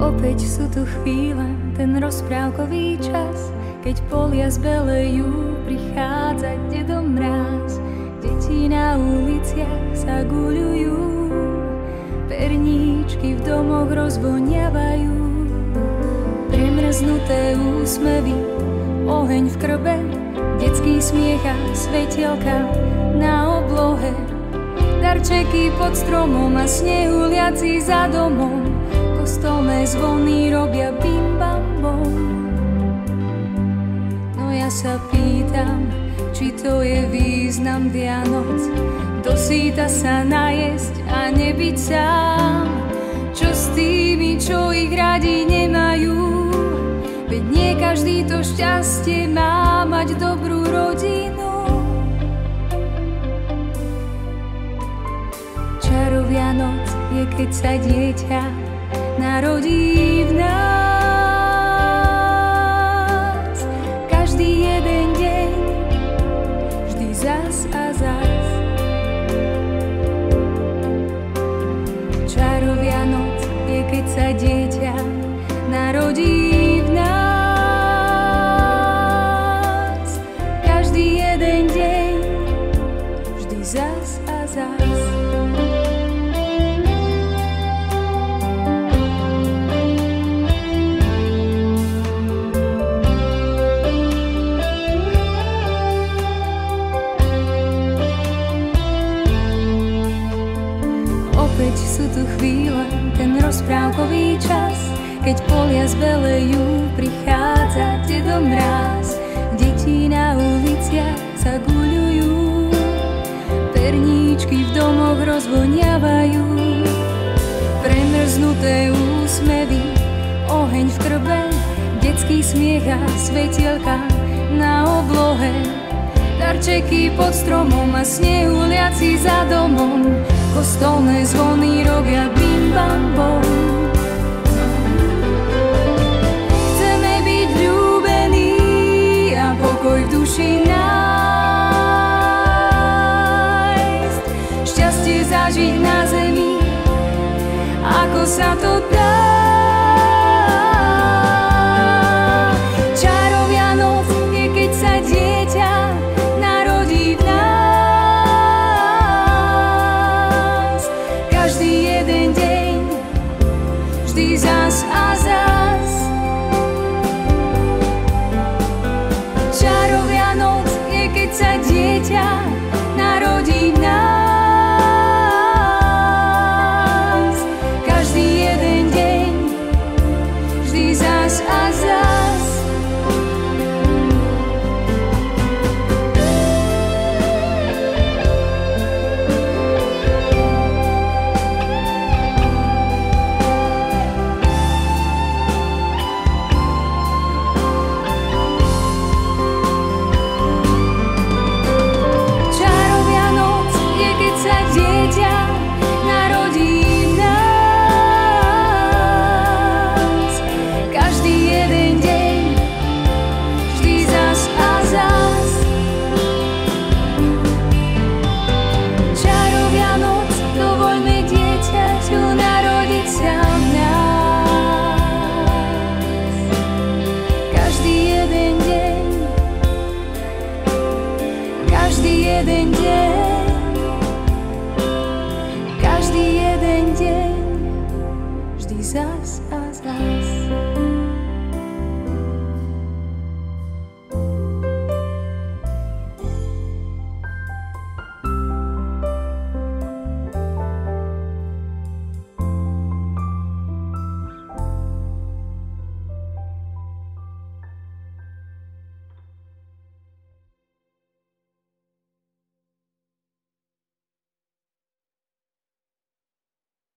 Opäť sú tu chvíle, ten rozprávkový čas, keď polia zbelejú, prichádza dedo mráz. Deti na uliciach sa guľujú, perníčky v domoch rozvoniavajú. Premrznuté úsmevy, oheň v krbe, detský smiech a svetielka na oblohe. Darčeky pod stromom a snehuliaci za domom, kostolné zvony robia bim bam bom. No ja sa pýtam, či to je význam Vianoc, dosýta sa najesť a nebyť sám. Čo s tými, čo ich radi nemajú, veď nie každý to šťastie má mať dobrú rodinu. Čaro Vianoc je, keď sa dieťa narodí v nás. Každý jeden deň, vždy zas a zas. Čaro Vianoc je, keď sa dieťa narodí v nás. Každý jeden deň, vždy zas a zas. Opäť sú tu chvíle, ten rozprávkový čas, keď polia zbelejú, prichádza dedo mráz. Deti na uliciach sa guľujú, perníčky v domoch rozvoniavajú. Premrznuté úsmevy, oheň v krbe, detský smiech a svetielka na oblohe. Darčeky pod stromom a snehuliaci za domom, kostolné zvony robia bim bam bom. Chceme byť ľúbení a pokoj v duši nájsť, šťastie zažiť na zemi, ako sa to dá. Čaro Vianoc je, keď sa dieťa narodí v nás. Každý jeden deň, vždy zas a zas. Čaro Vianoc je, keď sa dieťa narodí v nás. Každý jeden deň, vždy zas a zas. Čaro Vianoc je, keď sa dieťa narodí v nás. Každý jeden deň, vždy zas a zas. Čaro Vianoc, dovoľme dieťaťu narodiť sa v nás. Každý jeden deň, každý jeden deň, každý jeden deň, vždy zas a